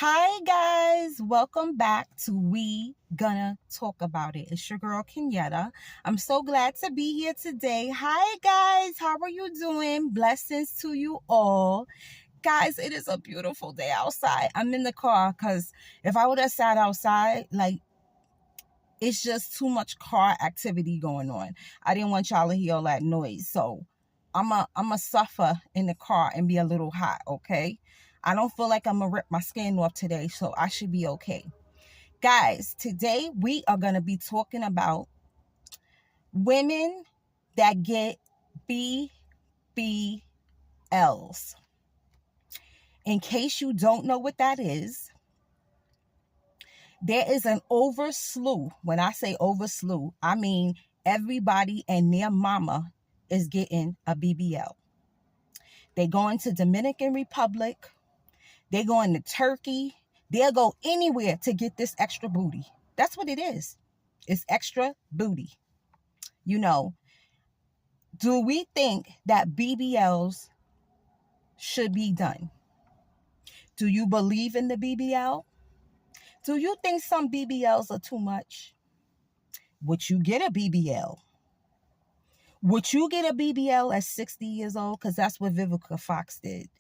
Hi guys, welcome back to We Gonna Talk About It. It's your girl Kenyatta. I'm so glad to be here today. Hi guys, how are you doing? Blessings to you all. Guys, it is a beautiful day outside. I'm in the car because if I would have sat outside, it's just too much car activity going on. I didn't want y'all to hear all that noise. So I'm a suffer in the car and be a little hot, okay? I don't feel like I'm gonna rip my skin off today, so I should be okay. Guys, today we are gonna be talking about women that get BBLs. In case you don't know what that is, there is an overslew. When I say overslew, I mean everybody and their mama is getting a BBL. They going to Dominican Republic. They going to Turkey. They'll go anywhere to get this extra booty. That's what it is. It's extra booty. Do we think that BBLs should be done? Do you believe in the BBL? Do you think some BBLs are too much? Would you get a BBL? Would you get a BBL at 60 years old? Because that's what Vivica Fox did.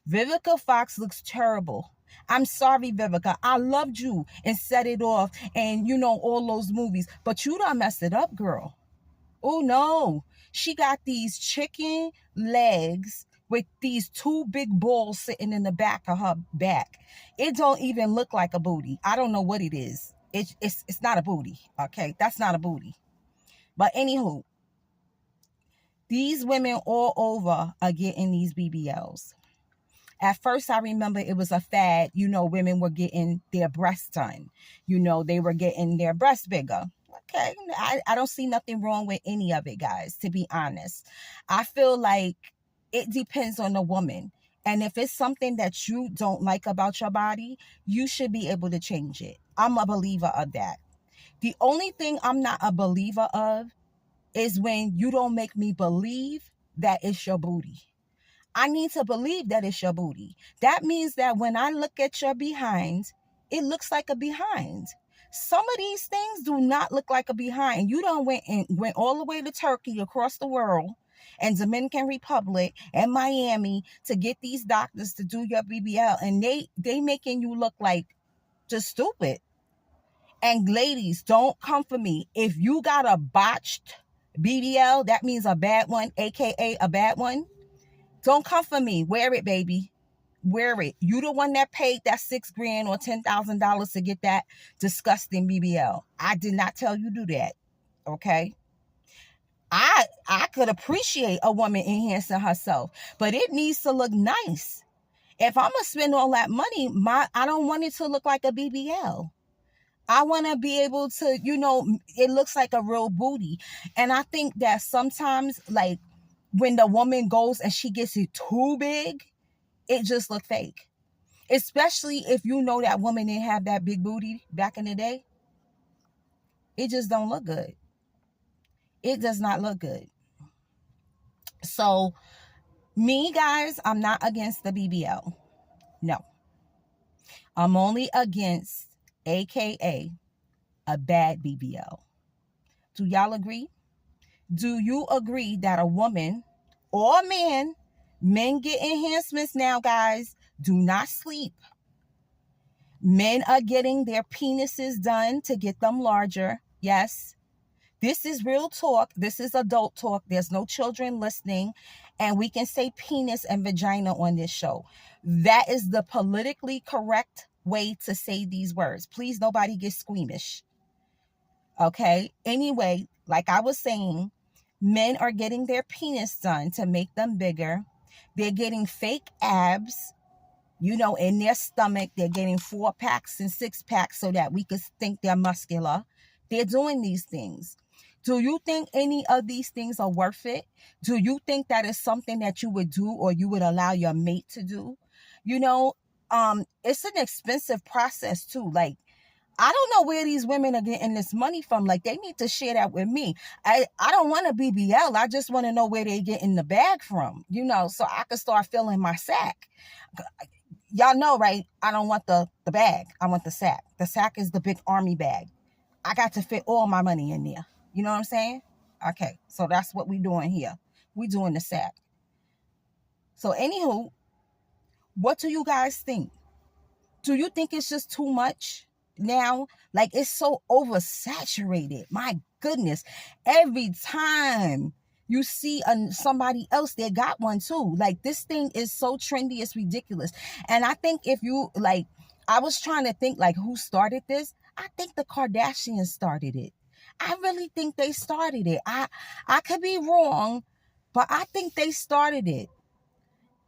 Vivica Fox looks terrible. I'm sorry, Vivica. I loved you and Set It Off and, all those movies. But you done messed it up, girl. Oh, no. She got these chicken legs with these two big balls sitting in the back of her back. It don't even look like a booty. I don't know what it is. It's not a booty, okay? That's not a booty. But anywho, these women all over are getting these BBLs. At first, I remember it was a fad. Women were getting their breasts done. They were getting their breasts bigger. Okay, I don't see nothing wrong with any of it, guys, to be honest. I feel like it depends on the woman. And if it's something that you don't like about your body, you should be able to change it. I'm a believer of that. The only thing I'm not a believer of is when you don't make me believe that it's your booty. I need to believe that it's your booty. That means that when I look at your behind, it looks like a behind. Some of these things do not look like a behind. You done went all the way to Turkey, across the world, and Dominican Republic and Miami to get these doctors to do your BBL, and they making you look like just stupid. And ladies, don't come for me. If you got a botched BBL, that means a bad one, aka a bad one. Don't come for me. Wear it, baby. Wear it. You the one that paid that $6,000 or $10,000 to get that disgusting BBL. I did not tell you to do that. Okay. I could appreciate a woman enhancing herself, but it needs to look nice. If I'm gonna spend all that money, I don't want it to look like a BBL. I want to be able to, it looks like a real booty. And I think that sometimes, when the woman goes and she gets it too big, it just look fake. Especially if you know that woman didn't have that big booty back in the day. It just don't look good. It does not look good. So, me, guys, I'm not against the BBL. No. I'm only against, aka, a bad BBL. Do y'all agree? Do you agree that a woman or a man, men get enhancements now, guys? Do not sleep. Men are getting their penises done to get them larger. Yes. This is real talk. This is adult talk. There's no children listening. And we can say penis and vagina on this show. That is the politically correct way to say these words. Please, nobody get squeamish. Okay? Anyway, like I was saying, men are getting their penis done to make them bigger. They're getting fake abs, in their stomach. They're getting 4-packs and 6-packs so that we could think they're muscular. They're doing these things. Do you think any of these things are worth it? Do you think that is something that you would do or you would allow your mate to do? It's an expensive process too. I don't know where these women are getting this money from. They need to share that with me. I don't want a BBL. I just want to know where they're getting the bag from, so I can start filling my sack. y'all know, right? I don't want the bag. I want the sack. The sack is the big army bag. I got to fit all my money in there. You know what I'm saying? Okay, so that's what we doing here. We doing the sack. So anywho, what do you guys think? Do you think it's just too much now? Like, it's so oversaturated. My goodness. Every time you see somebody else, they got one too. Like, this thing is so trendy, it's ridiculous. And I think if you, like, I was trying to think, like, who started this? I think the Kardashians started it. I really think they started it. I could be wrong, but I think they started it.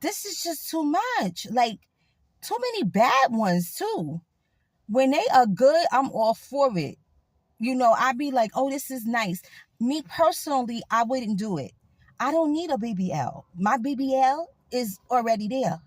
This is just too much. Like, too many bad ones too. When they are good, I'm all for it. You know, I'd be like, oh, this is nice. Me personally, I wouldn't do it. I don't need a BBL. My BBL is already there.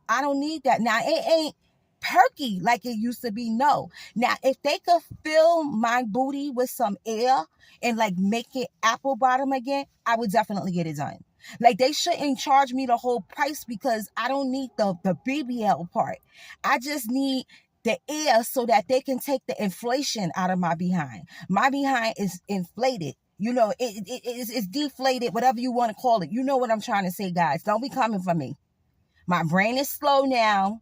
I don't need that. Now, it ain't perky like it used to be. No. Now, if they could fill my booty with some air and like make it apple bottom again, I would definitely get it done. Like, they shouldn't charge me the whole price because I don't need the BBL part. I just need the air so that they can take the inflation out of my behind. My behind is inflated. You know, it's deflated, whatever you want to call it. You know what I'm trying to say, guys. Don't be coming for me. My brain is slow now.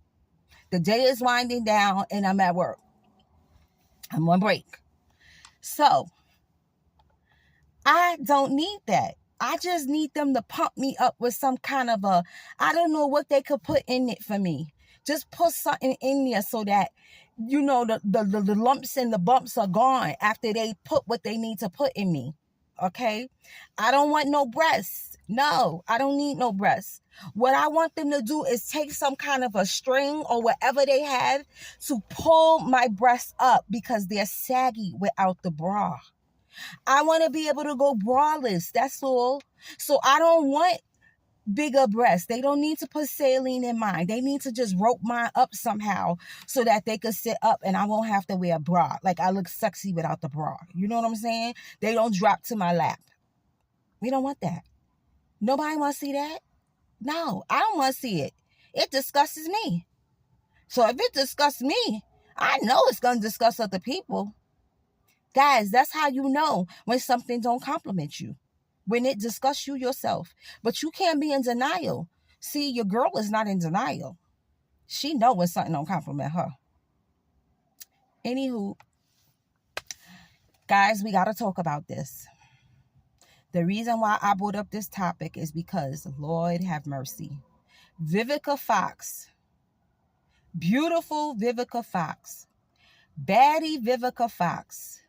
The day is winding down and I'm at work. I'm on break. So I don't need that. I just need them to pump me up with some kind of I don't know what they could put in it for me. Just put something in there so that, you know, the lumps and the bumps are gone after they put what they need to put in me. Okay? I don't want no breasts. No, I don't need no breasts. What I want them to do is take some kind of a string or whatever they have to pull my breasts up because they're saggy without the bra. I want to be able to go braless. That's all. So I don't want bigger breasts. They don't need to put saline in mine. They need to just rope mine up somehow so that they could sit up and I won't have to wear a bra. Like, I look sexy without the bra. You know what I'm saying? They don't drop to my lap. We don't want that. Nobody wants to see that. No, I don't want to see it. It disgusts me. So if it disgusts me, I know it's going to disgust other people. Guys, that's how you know when something don't compliment you. When it disgusts you yourself. But you can't be in denial. See, your girl is not in denial. She know when something don't compliment her. Anywho, guys, we got to talk about this. The reason why I brought up this topic is because, Lord have mercy, Vivica Fox, beautiful Vivica Fox, baddie Vivica Fox,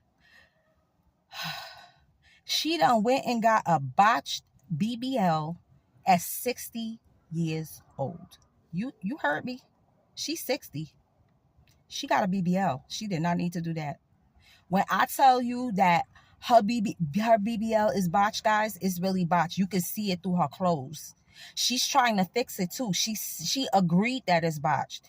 she done went and got a botched BBL at 60 years old. You heard me. She's 60. She got a BBL. She did not need to do that. When I tell you that her BBL is botched, guys, it's really botched. You can see it through her clothes. She's trying to fix it too. She agreed that it's botched.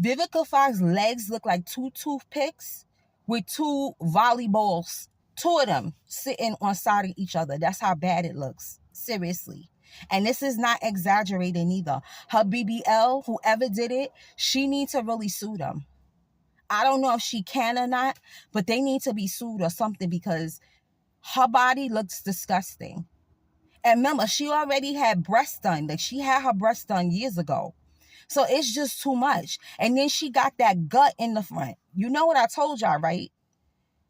Vivica Fox's legs look like two toothpicks with two volleyballs, two of them sitting on side of each other. That's how bad it looks. Seriously. And this is not exaggerating either. Her BBL, whoever did it, she needs to really sue them. I don't know if she can or not, but they need to be sued or something because her body looks disgusting. And remember, she already had breasts done. Like, she had her breasts done years ago. So it's just too much. And then she got that gut in the front. You know what I told y'all, right?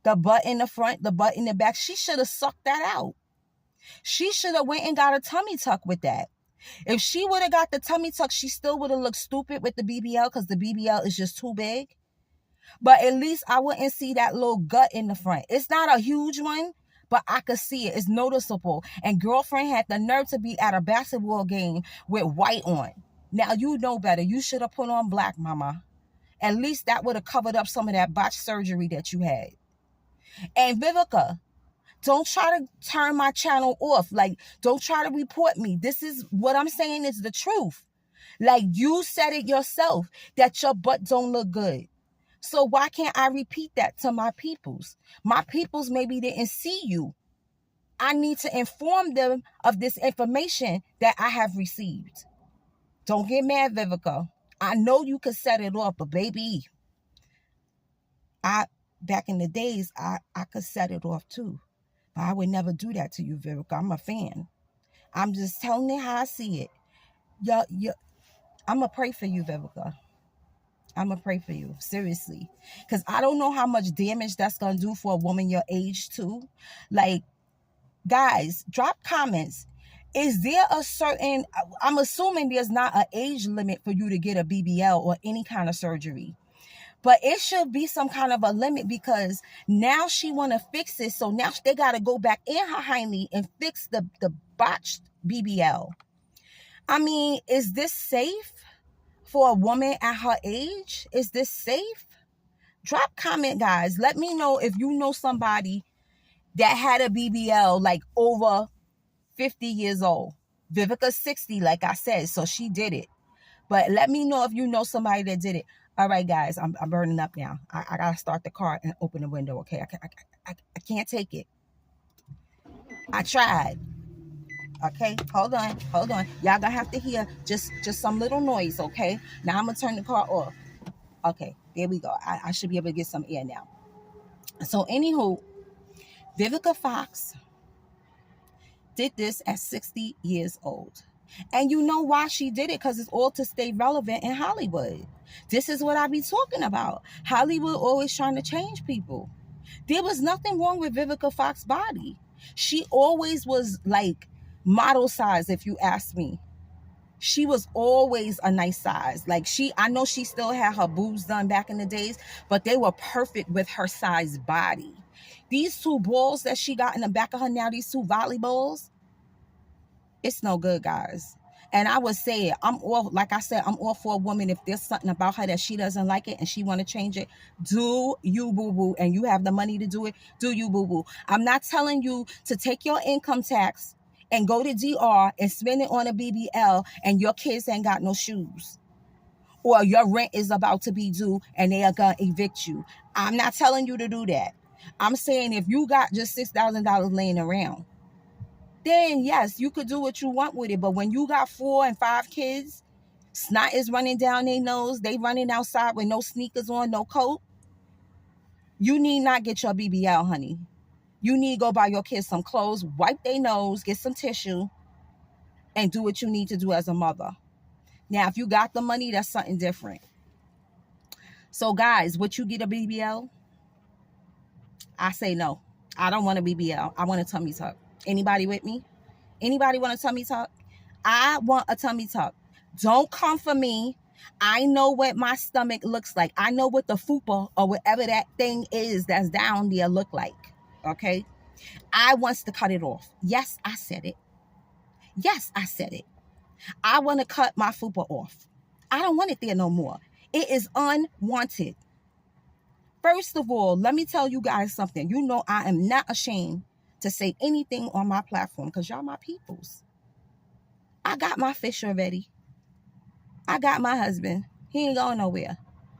The butt in the front, the butt in the back. She should have sucked that out. She should have went and got a tummy tuck with that. If she would have got the tummy tuck, she still would have looked stupid with the BBL because the BBL is just too big. But at least I wouldn't see that little gut in the front. It's not a huge one, but I could see it. It's noticeable. And girlfriend had the nerve to be at a basketball game with white on. Now, you know better. You should have put on black, mama. At least that would have covered up some of that botched surgery that you had. And Vivica, don't try to turn my channel off. Like, don't try to report me. This is what I'm saying is the truth. Like, you said it yourself that your butt don't look good. So why can't I repeat that to my peoples? My peoples maybe didn't see you. I need to inform them of this information that I have received. Don't get mad, Vivica. I know you could set it off, but baby, back in the days, I could set it off too. But I would never do that to you, Vivica. I'm a fan. I'm just telling you how I see it. Yeah, I'm going to pray for you, Vivica. I'm going to pray for you, seriously. Because I don't know how much damage that's going to do for a woman your age, too. Like, guys, drop comments. Is there a certain, I'm assuming there's not an age limit for you to get a BBL or any kind of surgery. But it should be some kind of a limit, because now she want to fix it. So now they got to go back in her hiney and fix the botched BBL. I mean, is this safe for a woman at her age? Is this safe? Drop comment, guys. Let me know if you know somebody that had a BBL like over 50 years old. Vivica's 60, like I said, so she did it. But let me know if you know somebody that did it. All right, guys, I'm burning up now. I got to start the car and open the window, okay? I can't take it. I tried. Okay, hold on. Y'all gonna have to hear just some little noise, okay? Now I'm gonna turn the car off. Okay, there we go. I should be able to get some air now. So anywho, Vivica Fox did this at 60 years old. And you know why she did it? Because it's all to stay relevant in Hollywood. This is what I be talking about. Hollywood always trying to change people. There was nothing wrong with Vivica Fox's body. She always was like model size, if you ask me. She was always a nice size. Like I know she still had her boobs done back in the days, but they were perfect with her size body. These two balls that she got in the back of her now, these two volleyballs, it's no good, guys. And I would say it. I'm all, like I said, I'm all for a woman. If there's something about her that she doesn't like it and she want to change it, do you, boo-boo. And you have the money to do it, do you, boo-boo. I'm not telling you to take your income tax and go to DR and spend it on a BBL and your kids ain't got no shoes. Or your rent is about to be due and they are going to evict you. I'm not telling you to do that. I'm saying if you got just $6,000 laying around, then yes, you could do what you want with it. But when you got 4 and 5 kids, snot is running down their nose, they running outside with no sneakers on, no coat, you need not get your BBL, honey. You need to go buy your kids some clothes, wipe their nose, get some tissue, and do what you need to do as a mother. Now, if you got the money, that's something different. So, guys, would you get a BBL? I say no. I don't want a BBL. I want a tummy tuck. Anybody with me? Anybody want a tummy tuck? I want a tummy tuck. Don't come for me. I know what my stomach looks like. I know what the fupa or whatever that thing is that's down there look like. Okay? I wants to cut it off. Yes, I said it. Yes, I said it. I want to cut my fupa off. I don't want it there no more. It is unwanted. First of all, let me tell you guys something. You know I am not ashamed to say anything on my platform because y'all my peoples. I got my fish already. I got my husband. He ain't going nowhere.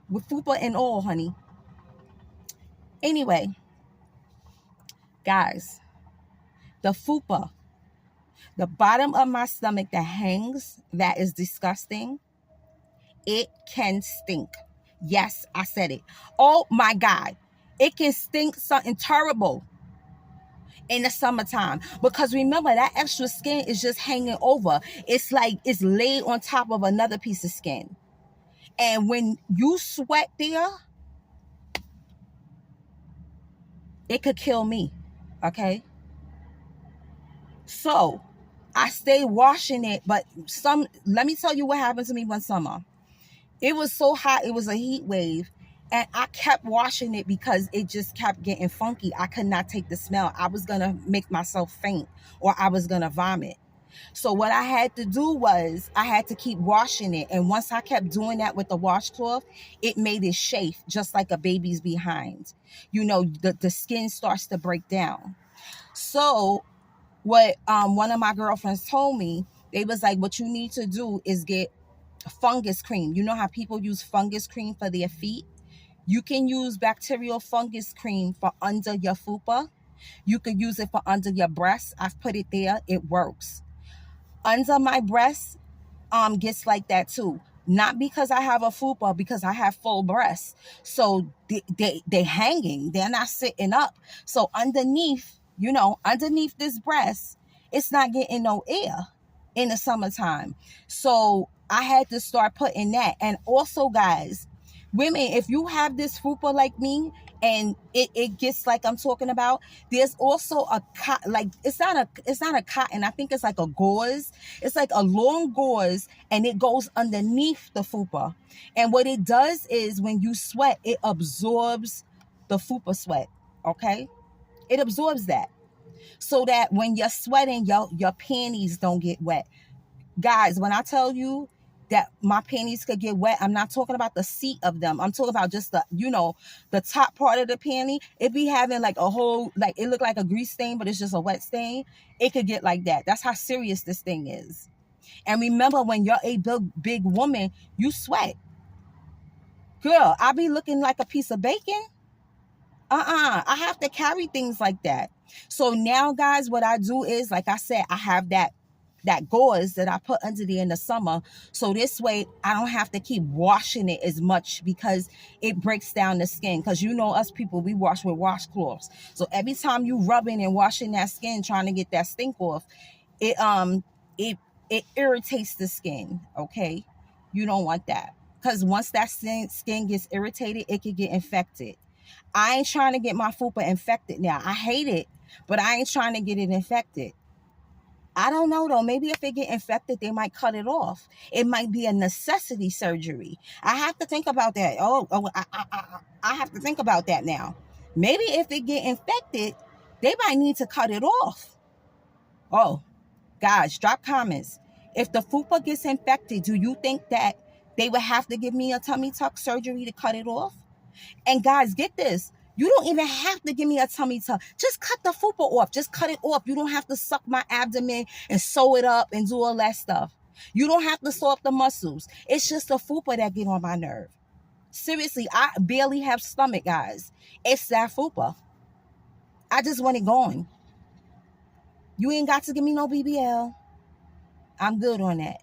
With fupa and all, honey. Anyway, guys, the fupa, the bottom of my stomach that hangs, that is disgusting. It can stink. Yes, I said it. Oh my God. It can stink something terrible in the summertime, because remember that extra skin is just hanging over. It's like it's laid on top of another piece of skin. And when you sweat there, it could kill me. Okay? So I stay washing it, but let me tell you what happened to me one summer. It was so hot, it was a heat wave, and I kept washing it because it just kept getting funky. I could not take the smell. I was gonna make myself faint, or I was gonna vomit. So what I had to do was I had to keep washing it. And once I kept doing that with the washcloth, it made it chafe, just like a baby's behind. You know, the skin starts to break down. So what one of my girlfriends told me, they was like, what you need to do is get fungus cream. You know how people use fungus cream for their feet? You can use bacterial fungus cream for under your fupa. You could use it for under your breast. I've put it there. It works. Under my breast gets like that too. Not because I have a fupa, because I have full breasts. So they hanging. They're not sitting up. So underneath, underneath this breast, it's not getting no air in the summertime. So I had to start putting that. And also, guys, women, if you have this fupa like me, and it gets like I'm talking about, there's also a like it's not a cotton. I think it's like a gauze. It's like a long gauze, and it goes underneath the fupa. And what it does is when you sweat, it absorbs the fupa sweat. Okay, it absorbs that, so that when you're sweating, your panties don't get wet. Guys, when I tell you that my panties could get wet, I'm not talking about the seat of them. I'm talking about just the top part of the panty. It be having like a whole, like it look like a grease stain, but it's just a wet stain. It could get like that. That's how serious this thing is. And remember, when you're a big woman, you sweat. Girl, I be looking like a piece of bacon. I have to carry things like that. So now, guys, what I do is, like I said, I have that gauze that I put under there in the summer. So this way I don't have to keep washing it as much, because it breaks down the skin. Because us people, we wash with washcloths. So every time you rubbing and washing that skin, trying to get that stink off, it it it irritates the skin. Okay, you don't want that, because once that skin gets irritated, it could get infected. I ain't trying to get my fupa infected now. I hate it, but I ain't trying to get it infected. I don't know though. Maybe if it get infected, they might cut it off. It might be a necessity surgery. I have to think about that. I have to think about that now. Maybe if it get infected, they might need to cut it off. Oh, guys, drop comments. If the fupa gets infected, do you think that they would have to give me a tummy tuck surgery to cut it off? And guys, get this. You don't even have to give me a tummy tuck. Just cut the fupa off. Just cut it off. You don't have to suck my abdomen and sew it up and do all that stuff. You don't have to sew up the muscles. It's just the fupa that get on my nerve. Seriously, I barely have stomach, guys. It's that fupa. I just want it going. You ain't got to give me no BBL. I'm good on that.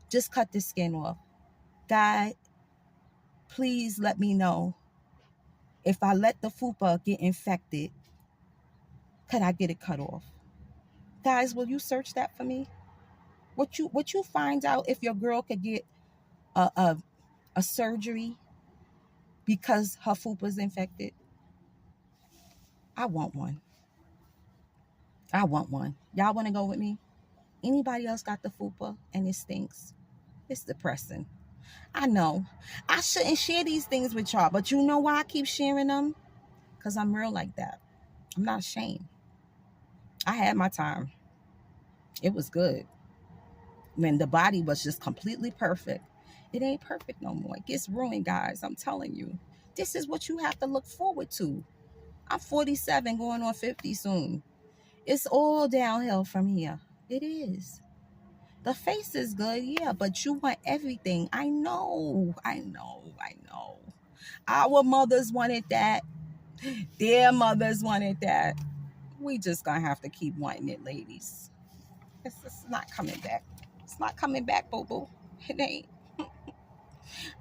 Just cut the skin off. God, please let me know if I let the fupa get infected, could I get it cut off? Guys, will you search that for me? Would you find out if your girl could get a surgery because her fupa's infected? I want one. I want one. Y'all want to go with me? Anybody else got the fupa and it stinks? It's depressing. I know. I shouldn't share these things with y'all, but you know why I keep sharing them? Because I'm real like that. I'm not ashamed. I had my time. It was good. When the body was just completely perfect. It ain't perfect no more. It gets ruined, guys. I'm telling you. This is what you have to look forward to. I'm 47, going on 50 soon. It's all downhill from here. It is. The face is good, yeah, but you want everything. I know. Our mothers wanted that. Their mothers wanted that. We just gonna have to keep wanting it, ladies. It's not coming back. It's not coming back, boo-boo. It ain't.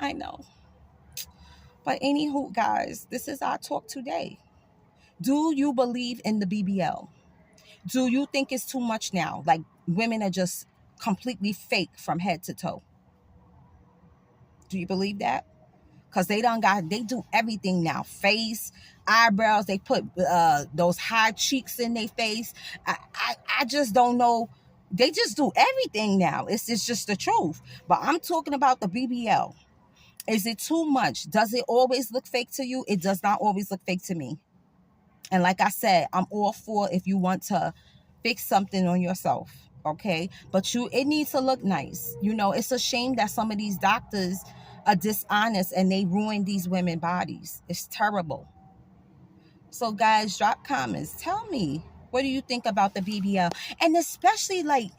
I know. But anywho, guys, this is our talk today. Do you believe in the BBL? Do you think it's too much now? Like, women are just completely fake from head to toe. Do you believe that? Because they do everything now. Face, eyebrows, they put those high cheeks in their face. I just don't know. They just do everything now. It's just the truth. But I'm talking about the BBL. Is it too much? Does it always look fake to you? It does not always look fake to me. And like I said, I'm all for if you want to fix something on yourself, okay? But it needs to look nice. It's a shame that some of these doctors are dishonest and they ruin these women's bodies. It's terrible. So guys, drop comments. Tell me, what do you think about the BBL? And especially, like,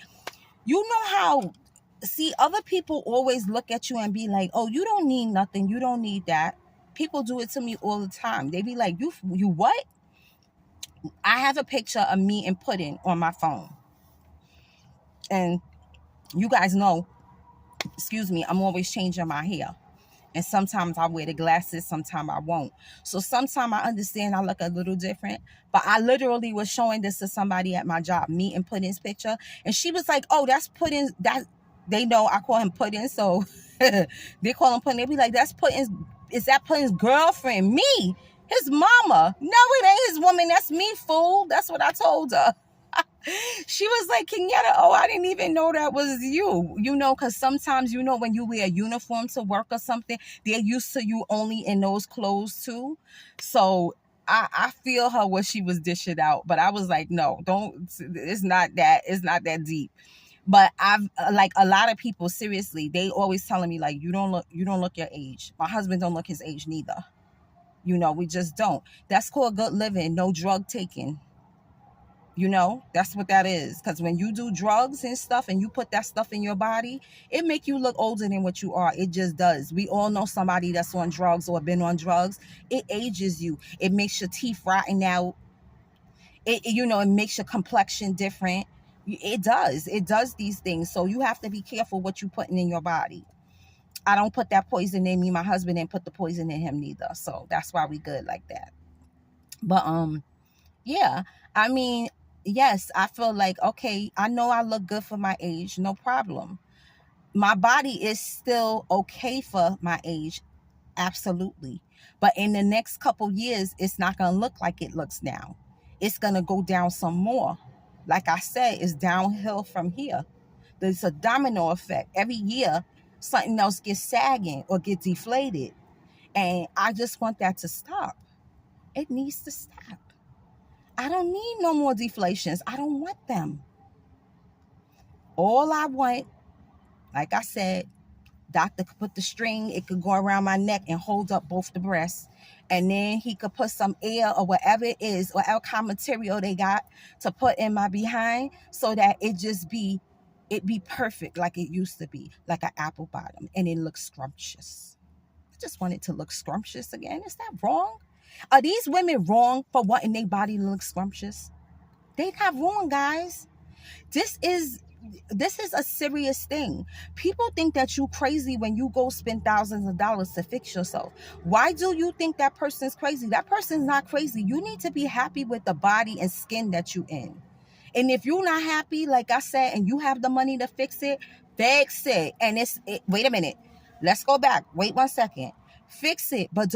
how, see, other people always look at you and be like, oh, you don't need nothing. You don't need that. People do it to me all the time. They be like, you what? I have a picture of me and pudding on my phone. And you guys know excuse me, I'm always changing my hair. And sometimes I wear the glasses, sometimes I won't. So sometimes I understand I look a little different. But I literally was showing this to somebody at my job, me and Pudding's picture. And she was like, oh, that's Pudding. That they know I call him Pudding. So they call him Pudding. They be like, that's Pudding's, is that Pudding's girlfriend? Me, his mama. No, it ain't his woman. That's me, fool. That's what I told her. She was like, Kenyatta, oh, I didn't even know that was you. You know, because sometimes, you know, when you wear a uniform to work or something, they're used to you only in those clothes too. So I feel her what she was dishing out. But I was like, no, don't, it's not that deep. But I've like a lot of people, seriously, they always telling me like, you don't look your age. My husband don't look his age neither. You know, we just don't. That's called good living, no drug taking. You know, that's what that is. Because when you do drugs and stuff and you put that stuff in your body, it make you look older than what you are. It just does. We all know somebody that's on drugs or been on drugs. It ages you. It makes your teeth rotten out. You know, it makes your complexion different. It does. It does these things. So you have to be careful what you putting in your body. I don't put that poison in me. My husband didn't put the poison in him neither. So that's why we good like that. But yeah, I mean, yes, I feel like, okay, I know I look good for my age, no problem. My body is still okay for my age, absolutely. But in the next couple years, it's not going to look like it looks now. It's going to go down some more. Like I said, it's downhill from here. There's a domino effect. Every year, something else gets sagging or gets deflated. And I just want that to stop. It needs to stop. I don't need no more deflations. I don't want them. All I want, like I said, doctor could put the string, it could go around my neck and hold up both the breasts. And then he could put some air or whatever it is, whatever kind of material they got to put in my behind so that it be perfect like it used to be, like an apple bottom, and it looks scrumptious. I just want it to look scrumptious again. Is that wrong? Are these women wrong for wanting their body to look scrumptious? They not wrong, guys. This is a serious thing. People think that you crazy when you go spend thousands of dollars to fix yourself. Why do you think that person's crazy? That person's not crazy. You need to be happy with the body and skin that you in. And if you're not happy, like I said, and you have the money to fix it. And wait a minute. Let's go back. Wait 1 second. Fix it, but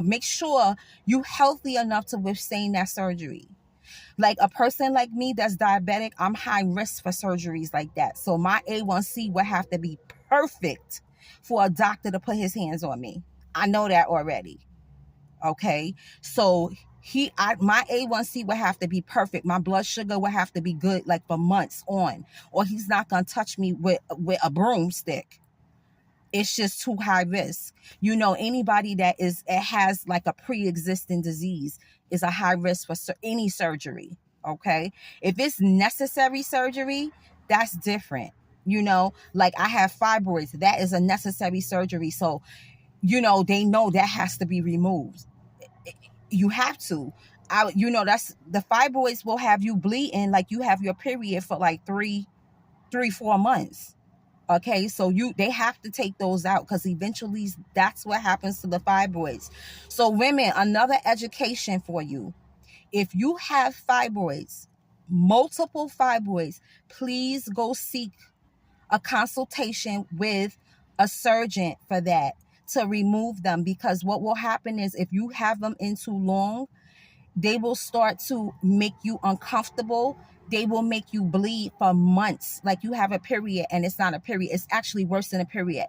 make sure you healthy enough to withstand that surgery. Like a person like me that's diabetic, I'm high risk for surgeries like that. So my A1C would have to be perfect for a doctor to put his hands on me. I know that already. Okay. So my A1C would have to be perfect. My blood sugar would have to be good like for months on, or he's not going to touch me with a broomstick. It's just too high risk. You know, anybody that has like a pre-existing disease is a high risk for any surgery. Okay. If it's necessary surgery, that's different. You know, like I have fibroids. That is a necessary surgery. So, you know, they know that has to be removed. You have to. That's the fibroids will have you bleeding like you have your period for like 4 months. Okay, so they have to take those out because eventually that's what happens to the fibroids. So women, another education for you. If you have fibroids, multiple fibroids, please go seek a consultation with a surgeon for that to remove them, because what will happen is if you have them in too long, they will start to make you uncomfortable. They will make you bleed for months, like you have a period and it's not a period. It's actually worse than a period,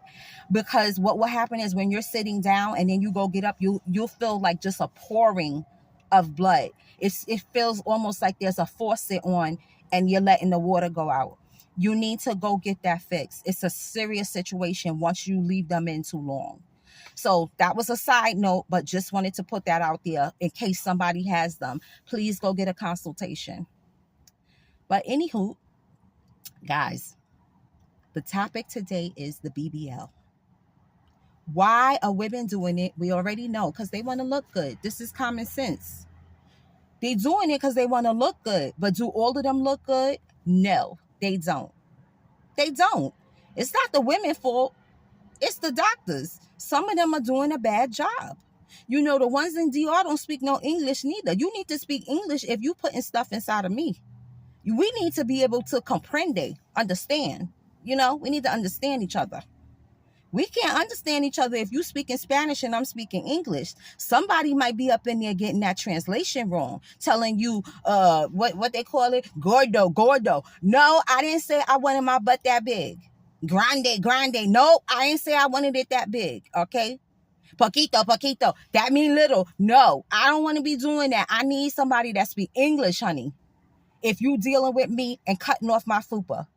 because what will happen is when you're sitting down and then you go get up, you'll feel like just a pouring of blood. It feels almost like there's a faucet on and you're letting the water go out. You need to go get that fixed. It's a serious situation once you leave them in too long. So that was a side note, but just wanted to put that out there in case somebody has them. Please go get a consultation. But anywho, guys, the topic today is the BBL. Why are women doing it? We already know, because they want to look good. This is common sense. They're doing it because they want to look good. But do all of them look good? No, they don't. They don't. It's not the women's fault. It's the doctors. Some of them are doing a bad job. You know, the ones in DR don't speak no English neither. You need to speak English if you putting stuff inside of me. We need to be able to comprende, understand. You know, we need to understand each other. We can't understand each other if you speak in Spanish and I'm speaking English. Somebody might be up in there getting that translation wrong, telling you what they call it, gordo. No, I didn't say I wanted my butt that big. Grande. No, I didn't say I wanted it that big. Okay. Poquito. That mean little. No, I don't want to be doing that. I need somebody that speak English, honey. If you dealing with me and cutting off my fupa.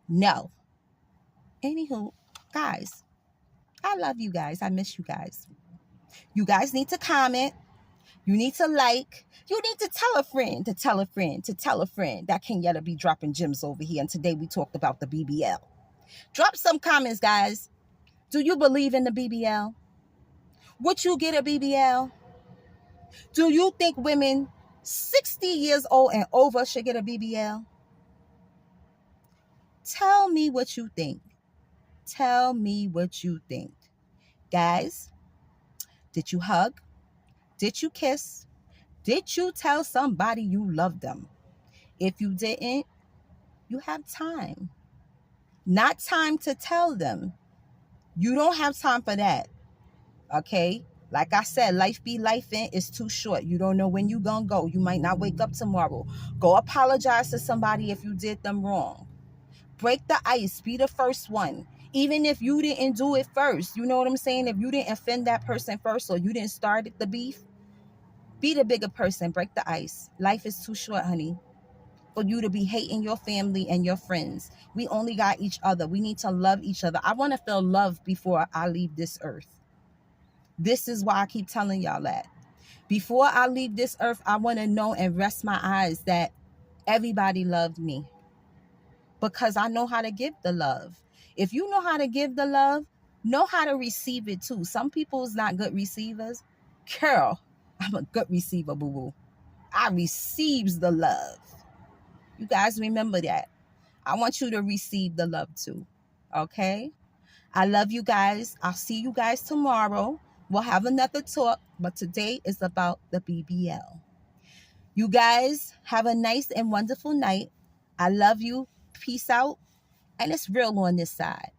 No. Anywho, guys, I love you guys. I miss you guys. You guys need to comment. You need to like. You need to tell a friend to tell a friend to tell a friend that Kenyatta be dropping gems over here. And today we talked about the BBL. Drop some comments, guys. Do you believe in the BBL? Would you get a BBL? Do you think women 60 years old and over should get a BBL? Tell me what you think. Tell me what you think. Guys, did you hug? Did you kiss? Did you tell somebody you love them? If you didn't, you have time. Not time to tell them. You don't have time for that. Okay? Like I said, life be life in is too short. You don't know when you gonna go. You might not wake up tomorrow. Go apologize to somebody if you did them wrong. Break the ice. Be the first one. Even if you didn't do it first. You know what I'm saying? If you didn't offend that person first or you didn't start the beef, be the bigger person. Break the ice. Life is too short, honey, for you to be hating your family and your friends. We only got each other. We need to love each other. I want to feel love before I leave this earth. This is why I keep telling y'all that. Before I leave this earth, I want to know and rest my eyes that everybody loved me. Because I know how to give the love. If you know how to give the love, know how to receive it too. Some people's not good receivers. Girl, I'm a good receiver, boo-boo. I receives the love. You guys remember that. I want you to receive the love too. Okay? I love you guys. I'll see you guys tomorrow. We'll have another talk, but today is about the BBL. You guys have a nice and wonderful night. I love you. Peace out. And it's real on this side.